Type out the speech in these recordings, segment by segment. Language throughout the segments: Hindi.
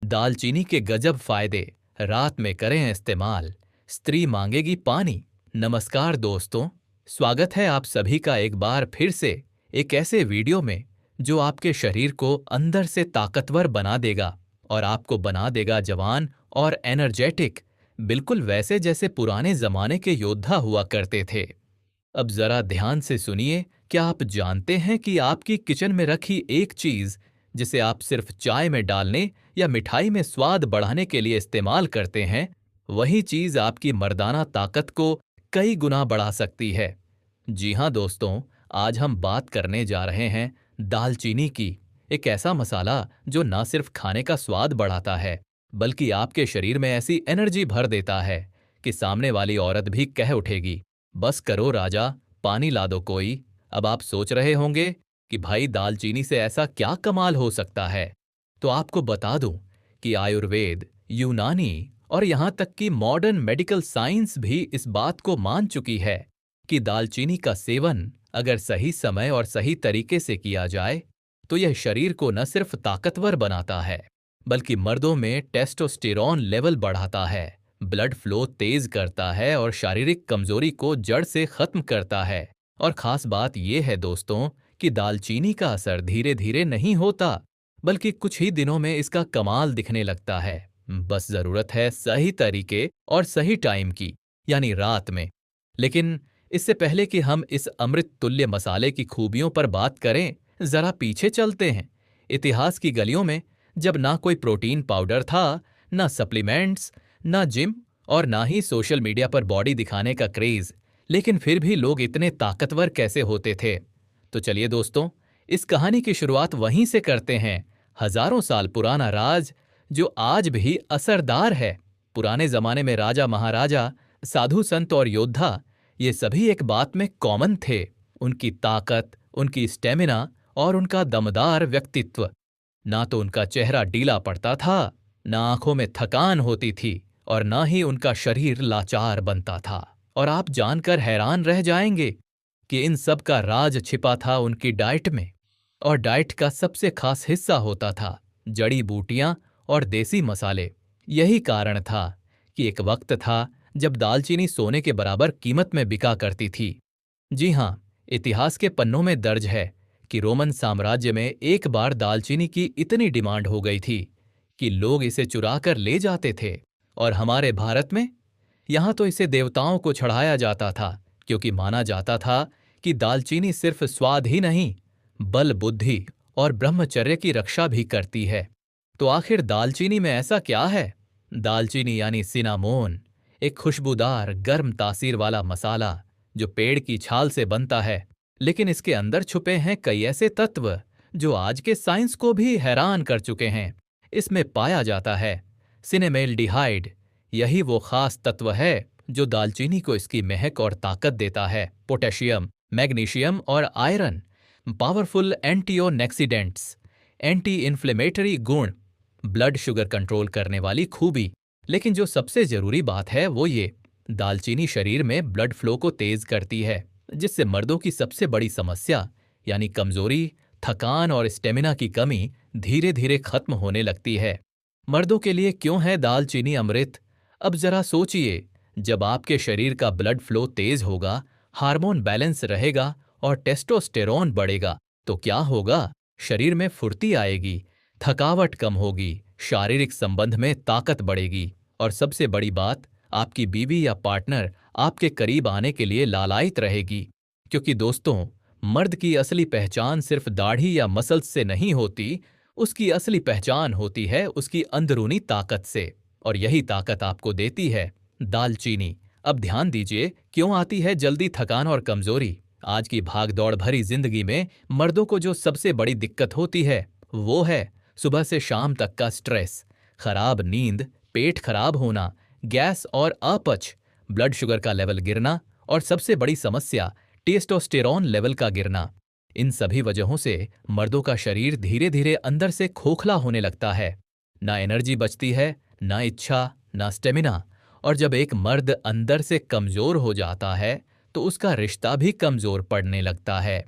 दालचीनी के गजब फायदे, रात में करें इस्तेमाल, स्त्री मांगेगी पानी। नमस्कार दोस्तों, स्वागत है आप सभी का एक बार फिर से एक ऐसे वीडियो में जो आपके शरीर को अंदर से ताकतवर बना देगा और आपको बना देगा जवान और एनर्जेटिक, बिल्कुल वैसे जैसे पुराने जमाने के योद्धा हुआ करते थे। अब जरा ध्यान से सुनिए, क्या आप जानते हैं कि आपकी किचन में रखी एक चीज जिसे आप सिर्फ चाय में डालने या मिठाई में स्वाद बढ़ाने के लिए इस्तेमाल करते हैं, वही चीज आपकी मर्दाना ताकत को कई गुना बढ़ा सकती है। जी हां दोस्तों, आज हम बात करने जा रहे हैं दालचीनी की, एक ऐसा मसाला जो ना सिर्फ खाने का स्वाद बढ़ाता है बल्कि आपके शरीर में ऐसी एनर्जी भर देता है कि सामने वाली औरत भी कह उठेगी, बस करो राजा, पानी ला दो कोई। अब आप सोच रहे होंगे कि भाई दालचीनी से ऐसा क्या कमाल हो सकता है। तो आपको बता दूं कि आयुर्वेद, यूनानी और यहां तक कि मॉडर्न मेडिकल साइंस भी इस बात को मान चुकी है कि दालचीनी का सेवन अगर सही समय और सही तरीके से किया जाए तो यह शरीर को न सिर्फ ताकतवर बनाता है बल्कि मर्दों में टेस्टोस्टेरॉन लेवल बढ़ाता है, ब्लड फ्लो तेज करता है और शारीरिक कमजोरी को जड़ से खत्म करता है। और खास बात यह है दोस्तों कि दालचीनी का असर धीरे धीरे नहीं होता बल्कि कुछ ही दिनों में इसका कमाल दिखने लगता है। बस जरूरत है सही तरीके और सही टाइम की, यानी रात में। लेकिन इससे पहले कि हम इस अमृत तुल्य मसाले की खूबियों पर बात करें, जरा पीछे चलते हैं इतिहास की गलियों में, जब ना कोई प्रोटीन पाउडर था, ना सप्लीमेंट्स, ना जिम और ना ही सोशल मीडिया पर बॉडी दिखाने का क्रेज। लेकिन फिर भी लोग इतने ताकतवर कैसे होते थे? तो चलिए दोस्तों, इस कहानी की शुरुआत वहीं से करते हैं। हजारों साल पुराना राज जो आज भी असरदार है। पुराने जमाने में राजा महाराजा, साधु संत और योद्धा, ये सभी एक बात में कॉमन थे, उनकी ताकत, उनकी स्टेमिना और उनका दमदार व्यक्तित्व। ना तो उनका चेहरा डीला पड़ता था, ना आंखों में थकान होती थी और ना ही उनका शरीर लाचार बनता था। और आप जानकर हैरान रह जाएंगे कि इन सब का राज छिपा था उनकी डाइट में। और डाइट का सबसे खास हिस्सा होता था जड़ी बूटियां और देसी मसाले। यही कारण था कि एक वक्त था जब दालचीनी सोने के बराबर कीमत में बिका करती थी। जी हां, इतिहास के पन्नों में दर्ज है कि रोमन साम्राज्य में एक बार दालचीनी की इतनी डिमांड हो गई थी कि लोग इसे चुरा कर ले जाते थे। और हमारे भारत में यहां तो इसे देवताओं को चढ़ाया जाता था, क्योंकि माना जाता था कि दालचीनी सिर्फ स्वाद ही नहीं, बल, बुद्धि और ब्रह्मचर्य की रक्षा भी करती है। तो आखिर दालचीनी में ऐसा क्या है? दालचीनी यानी सिनामोन, एक खुशबूदार गर्म तासीर वाला मसाला जो पेड़ की छाल से बनता है। लेकिन इसके अंदर छुपे हैं कई ऐसे तत्व जो आज के साइंस को भी हैरान कर चुके हैं। इसमें पाया जाता है सिनेमेल्डिहाइड। यही वो खास तत्व है जो दालचीनी को इसकी महक और ताकत देता है। पोटेशियम, मैग्नीशियम और आयरन, पावरफुल एंटीओनेक्सीडेंट्स, एंटी इन्फ्लेमेटरी गुण, ब्लड शुगर कंट्रोल करने वाली खूबी। लेकिन जो सबसे जरूरी बात है वो ये, दालचीनी शरीर में ब्लड फ्लो को तेज करती है, जिससे मर्दों की सबसे बड़ी समस्या यानी कमजोरी, थकान और स्टेमिना की कमी धीरे धीरे खत्म होने लगती है। मर्दों के लिए क्यों है दालचीनी अमृत? अब जरा सोचिए, जब आपके शरीर का ब्लड फ्लो तेज होगा, हार्मोन बैलेंस रहेगा और टेस्टोस्टेरॉन बढ़ेगा, तो क्या होगा? शरीर में फुर्ती आएगी, थकावट कम होगी, शारीरिक संबंध में ताकत बढ़ेगी और सबसे बड़ी बात, आपकी बीवी या पार्टनर आपके करीब आने के लिए लालायित रहेगी। क्योंकि दोस्तों, मर्द की असली पहचान सिर्फ दाढ़ी या मसल्स से नहीं होती, उसकी असली पहचान होती है उसकी अंदरूनी ताकत से। और यही ताकत आपको देती है दालचीनी। अब ध्यान दीजिए, क्यों आती है जल्दी थकान और कमजोरी? आज की भागदौड़ भरी जिंदगी में मर्दों को जो सबसे बड़ी दिक्कत होती है वो है सुबह से शाम तक का स्ट्रेस, खराब नींद, पेट खराब होना, गैस और अपच, ब्लड शुगर का लेवल गिरना और सबसे बड़ी समस्या टेस्टोस्टेरॉन लेवल का गिरना। इन सभी वजहों से मर्दों का शरीर धीरे धीरे अंदर से खोखला होने लगता है। ना एनर्जी बचती है, ना इच्छा, ना स्टेमिना। और जब एक मर्द अंदर से कमजोर हो जाता है तो उसका रिश्ता भी कमजोर पड़ने लगता है।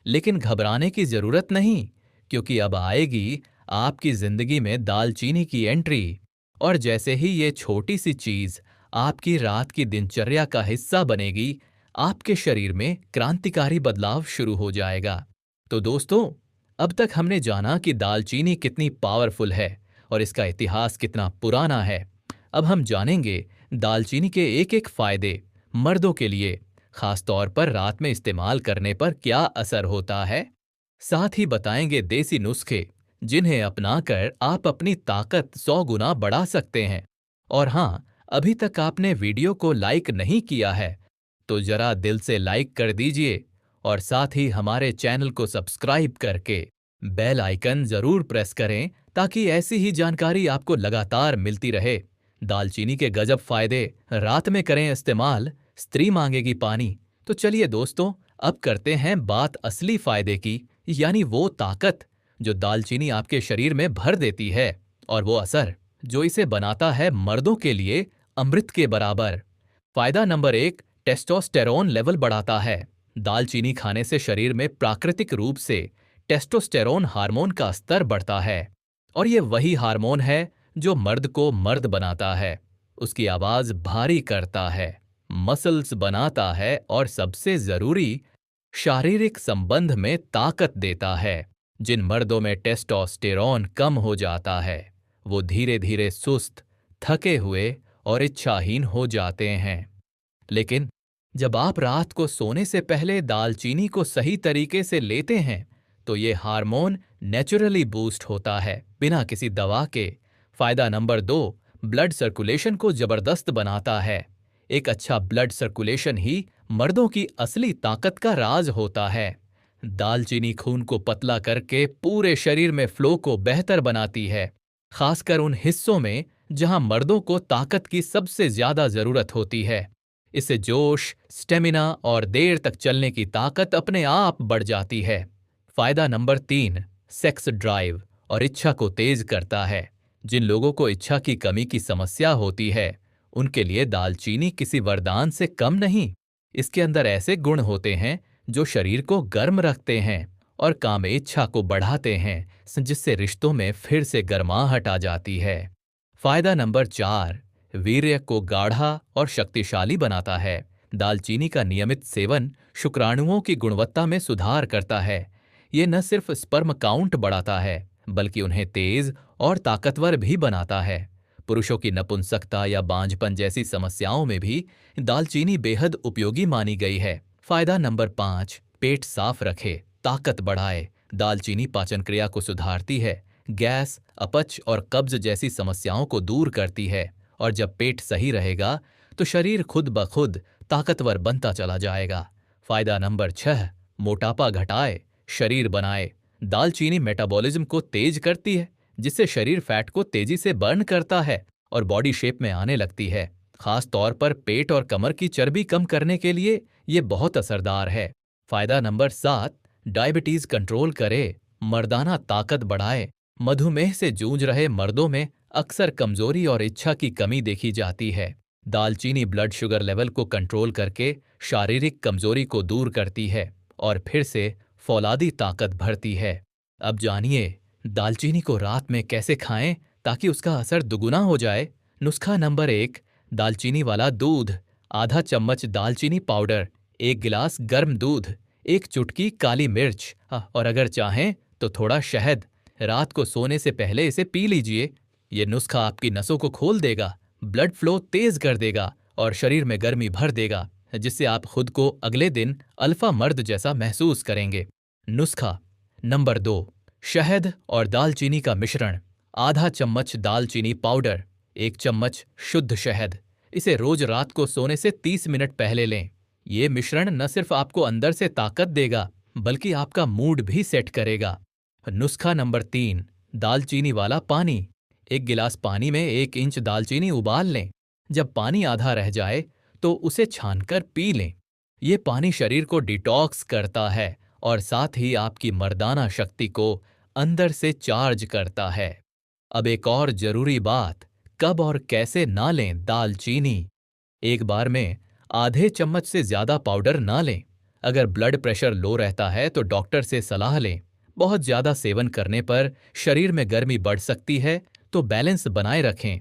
लेकिन घबराने की जरूरत नहीं, क्योंकि अब आएगी आपकी जिंदगी में दालचीनी की एंट्री, और जैसे ही ये छोटी सी चीज आपकी रात की दिनचर्या का हिस्सा बनेगी, आपके शरीर में क्रांतिकारी बदलाव शुरू हो जाएगा। तो दोस्तों, अब तक हमने जाना कि दालचीनी कितनी पावरफुल है और इसका इतिहास कितना पुराना है। अब हम जानेंगे दालचीनी के एक एक फायदे, मर्दों के लिए खास तौर पर रात में इस्तेमाल करने पर क्या असर होता है। साथ ही बताएंगे देसी नुस्खे जिन्हें अपनाकर आप अपनी ताकत 100 गुना बढ़ा सकते हैं। और हाँ, अभी तक आपने वीडियो को लाइक नहीं किया है तो जरा दिल से लाइक कर दीजिए और साथ ही हमारे चैनल को सब्सक्राइब करके बेल आइकन जरूर प्रेस करें ताकि ऐसी ही जानकारी आपको लगातार मिलती रहे। दालचीनी के गजब फायदे, रात में करें इस्तेमाल, स्त्री मांगेगी पानी। तो चलिए दोस्तों, अब करते हैं बात असली फायदे की, यानी वो ताकत जो दालचीनी आपके शरीर में भर देती है, और वो असर जो इसे बनाता है मर्दों के लिए अमृत के बराबर। फायदा नंबर 1, टेस्टोस्टेरोन लेवल बढ़ाता है। दालचीनी खाने से शरीर में प्राकृतिक रूप से टेस्टोस्टेरोन हार्मोन का स्तर बढ़ता है, और ये वही हार्मोन है जो मर्द को मर्द बनाता है। उसकी आवाज भारी करता है, मसल्स बनाता है और सबसे जरूरी, शारीरिक संबंध में ताकत देता है। जिन मर्दों में टेस्टोस्टेरोन कम हो जाता है वो धीरे धीरे सुस्त, थके हुए और इच्छाहीन हो जाते हैं। लेकिन जब आप रात को सोने से पहले दालचीनी को सही तरीके से लेते हैं तो ये हार्मोन नेचुरली बूस्ट होता है, बिना किसी दवा के। फायदा नंबर 2, ब्लड सर्कुलेशन को जबरदस्त बनाता है। एक अच्छा ब्लड सर्कुलेशन ही मर्दों की असली ताकत का राज होता है। दालचीनी खून को पतला करके पूरे शरीर में फ्लो को बेहतर बनाती है, खासकर उन हिस्सों में जहां मर्दों को ताकत की सबसे ज्यादा जरूरत होती है। इससे जोश, स्टेमिना और देर तक चलने की ताकत अपने आप बढ़ जाती है। फायदा नंबर 3, सेक्स ड्राइव और इच्छा को तेज करता है। जिन लोगों को इच्छा की कमी की समस्या होती है उनके लिए दालचीनी किसी वरदान से कम नहीं। इसके अंदर ऐसे गुण होते हैं जो शरीर को गर्म रखते हैं और कामेच्छा को बढ़ाते हैं, जिससे रिश्तों में फिर से गर्माहट आ जाती है। फायदा नंबर 4, वीर्य को गाढ़ा और शक्तिशाली बनाता है। दालचीनी का नियमित सेवन शुक्राणुओं की गुणवत्ता में सुधार करता है। ये न सिर्फ स्पर्म काउंट बढ़ाता है बल्कि उन्हें तेज और ताकतवर भी बनाता है। पुरुषों की नपुंसकता या बांझपन जैसी समस्याओं में भी दालचीनी बेहद उपयोगी मानी गई है। फायदा नंबर 5, पेट साफ रखे, ताकत बढ़ाए। दालचीनी पाचन क्रिया को सुधारती है, गैस, अपच और कब्ज जैसी समस्याओं को दूर करती है, और जब पेट सही रहेगा तो शरीर खुद ब खुद ताकतवर बनता चला जाएगा। फायदा नंबर 6, मोटापा घटाए, शरीर बनाए। दालचीनी मेटाबॉलिज्म को तेज करती है, जिससे शरीर फैट को तेजी से बर्न करता है और बॉडी शेप में आने लगती है। खास तौर पर पेट और कमर की चर्बी कम करने के लिए ये बहुत असरदार है। फायदा नंबर 7, डायबिटीज कंट्रोल करे, मर्दाना ताकत बढ़ाए। मधुमेह से जूझ रहे मर्दों में अक्सर कमजोरी और इच्छा की कमी देखी जाती है। दालचीनी ब्लड शुगर लेवल को कंट्रोल करके शारीरिक कमजोरी को दूर करती है और फिर से फौलादी ताकत भरती है। अब जानिए दालचीनी को रात में कैसे खाएं ताकि उसका असर दुगुना हो जाए। नुस्खा नंबर 1, दालचीनी वाला दूध। आधा चम्मच दालचीनी पाउडर, 1 गिलास गर्म दूध, 1 चुटकी काली मिर्च और अगर चाहें तो थोड़ा शहद। रात को सोने से पहले इसे पी लीजिए। ये नुस्खा आपकी नसों को खोल देगा, ब्लड फ्लो तेज कर देगा और शरीर में गर्मी भर देगा, जिससे आप खुद को अगले दिन अल्फा मर्द जैसा महसूस करेंगे। नुस्खा नंबर 2, शहद और दालचीनी का मिश्रण। आधा चम्मच दालचीनी पाउडर, 1 चम्मच शुद्ध शहद। इसे रोज रात को सोने से 30 मिनट पहले लें। ये मिश्रण न सिर्फ आपको अंदर से ताकत देगा बल्कि आपका मूड भी सेट करेगा। नुस्खा नंबर 3, दालचीनी वाला पानी। 1 गिलास पानी में 1 इंच दालचीनी उबाल लें। जब पानी आधा रह जाए तो उसे छानकर पी लें। ये पानी शरीर को डिटॉक्स करता है और साथ ही आपकी मर्दाना शक्ति को अंदर से चार्ज करता है। अब एक और जरूरी बात, कब और कैसे ना लें दालचीनी। एक बार में आधे चम्मच से ज्यादा पाउडर ना लें। अगर ब्लड प्रेशर लो रहता है तो डॉक्टर से सलाह लें। बहुत ज्यादा सेवन करने पर शरीर में गर्मी बढ़ सकती है, तो बैलेंस बनाए रखें।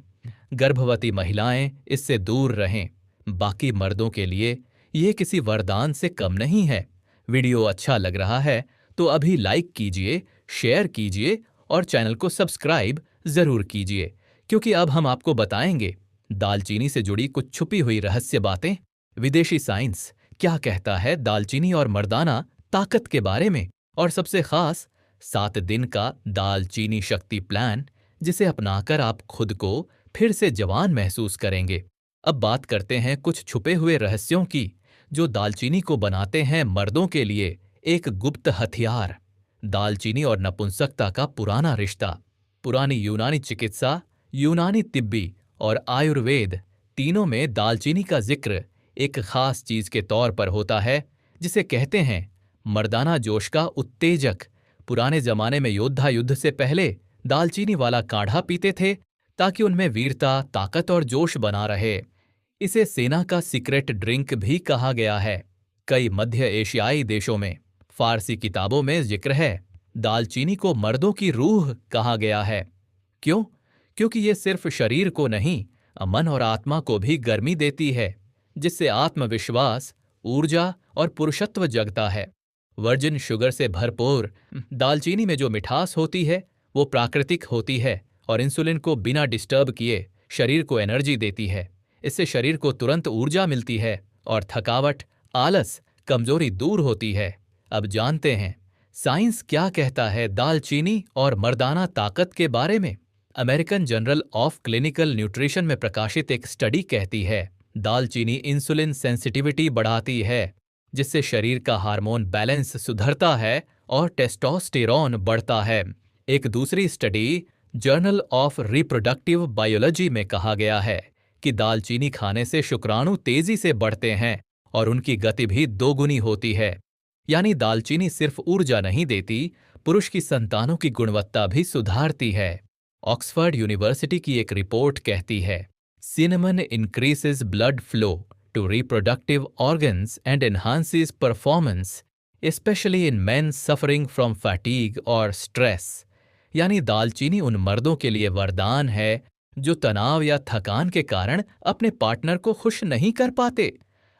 गर्भवती महिलाएं इससे दूर रहें। बाकी मर्दों के लिए ये किसी वरदान से कम नहीं है। वीडियो अच्छा लग रहा है तो अभी लाइक कीजिए, शेयर कीजिए और चैनल को सब्सक्राइब जरूर कीजिए, क्योंकि अब हम आपको बताएंगे दालचीनी से जुड़ी कुछ छुपी हुई रहस्य बातें। विदेशी साइंस क्या कहता है दालचीनी और मर्दाना ताकत के बारे में, और सबसे खास 7 दिन का दालचीनी शक्ति प्लान, जिसे अपनाकर आप खुद को फिर से जवान महसूस करेंगे। अब बात करते हैं कुछ छुपे हुए रहस्यों की, जो दालचीनी को बनाते हैं मर्दों के लिए एक गुप्त हथियार। दालचीनी और नपुंसकता का पुराना रिश्ता। पुरानी यूनानी चिकित्सा, यूनानी तिब्बी और आयुर्वेद तीनों में दालचीनी का जिक्र एक खास चीज के तौर पर होता है, जिसे कहते हैं मर्दाना जोश का उत्तेजक। पुराने जमाने में योद्धा युद्ध से पहले दालचीनी वाला काढ़ा पीते थे, ताकि उनमें वीरता, ताकत और जोश बना रहे। इसे सेना का सीक्रेट ड्रिंक भी कहा गया है। कई मध्य एशियाई देशों में, फारसी किताबों में जिक्र है, दालचीनी को मर्दों की रूह कहा गया है। क्यों? क्योंकि ये सिर्फ शरीर को नहीं, मन और आत्मा को भी गर्मी देती है, जिससे आत्मविश्वास, ऊर्जा और पुरुषत्व जगता है। वर्जिन शुगर से भरपूर दालचीनी में जो मिठास होती है वो प्राकृतिक होती है और इंसुलिन को बिना डिस्टर्ब किए शरीर को एनर्जी देती है। इससे शरीर को तुरंत ऊर्जा मिलती है और थकावट, आलस, कमजोरी दूर होती है। अब जानते हैं साइंस क्या कहता है दालचीनी और मर्दाना ताकत के बारे में। American journal of clinical nutrition में प्रकाशित एक स्टडी कहती है दालचीनी इंसुलिन सेंसिटिविटी बढ़ाती है, जिससे शरीर का हार्मोन बैलेंस सुधरता है और टेस्टोस्टेरोन बढ़ता है। एक दूसरी study journal of reproductive biology में कहा गया है कि दालचीनी खाने से शुक्राणु तेजी से बढ़ते हैं और उनकी गति भी दोगुनी होती है। यानी दालचीनी सिर्फ ऊर्जा नहीं देती, पुरुष की संतानों की गुणवत्ता भी सुधारती है। ऑक्सफर्ड यूनिवर्सिटी की एक रिपोर्ट कहती है cinnamon increases blood flow to reproductive organs and enhances performance, especially in men suffering from fatigue और स्ट्रेस। यानी दालचीनी उन मर्दों के लिए वरदान है जो तनाव या थकान के कारण अपने पार्टनर को खुश नहीं कर पाते।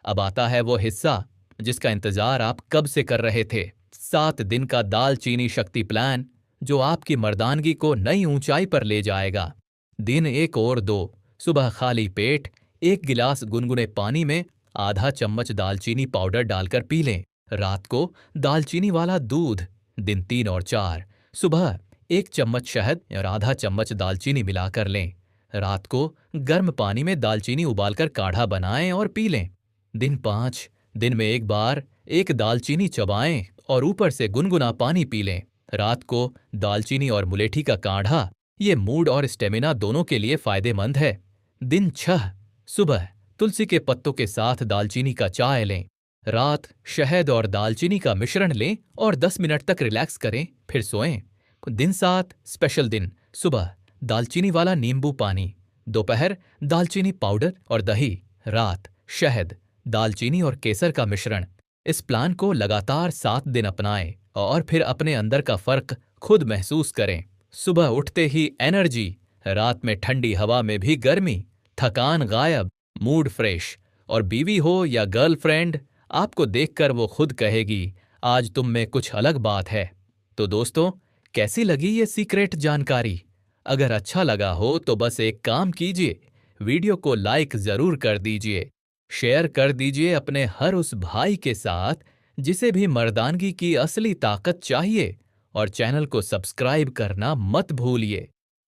अब आता है वो हिस्सा जिसका इंतजार आप कब से कर रहे थे। 7 दिन का दालचीनी शक्ति प्लान, जो आपकी मर्दानगी को नई ऊंचाई पर ले जाएगा। दिन 1 और 2, सुबह खाली पेट 1 गिलास गुनगुने पानी में आधा चम्मच दालचीनी पाउडर डालकर पी लें। रात को दालचीनी वाला दूध। दिन 3 और 4, सुबह 1 चम्मच शहद और आधा चम्मच दालचीनी मिलाकर लें। रात को गर्म पानी में दालचीनी उबालकर काढ़ा बनाएं और पी लें। दिन 5, दिन में 1 बार 1 दालचीनी चबाएं और ऊपर से गुनगुना पानी पी लें। रात को दालचीनी और मुलेठी का काढ़ा, ये मूड और स्टेमिना दोनों के लिए फायदेमंद है। दिन 6, सुबह तुलसी के पत्तों के साथ दालचीनी का चाय लें। रात शहद और दालचीनी का मिश्रण लें और 10 मिनट तक रिलैक्स करें, फिर सोएं। दिन 7, स्पेशल दिन, सुबह दालचीनी वाला नींबू पानी, दोपहर दालचीनी पाउडर और दही, रात शहद, दालचीनी और केसर का मिश्रण। इस प्लान को लगातार 7 दिन अपनाएं और फिर अपने अंदर का फर्क खुद महसूस करें। सुबह उठते ही एनर्जी, रात में ठंडी हवा में भी गर्मी, थकान गायब, मूड फ्रेश। और बीवी हो या गर्लफ्रेंड, आपको देखकर वो खुद कहेगी आज तुम में कुछ अलग बात है। तो दोस्तों, कैसी लगी ये सीक्रेट जानकारी? अगर अच्छा लगा हो तो बस एक काम कीजिए, वीडियो को लाइक जरूर कर दीजिए, शेयर कर दीजिए अपने हर उस भाई के साथ जिसे भी मर्दानगी की असली ताकत चाहिए, और चैनल को सब्सक्राइब करना मत भूलिए।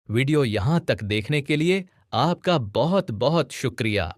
वीडियो यहां तक देखने के लिए आपका बहुत बहुत शुक्रिया।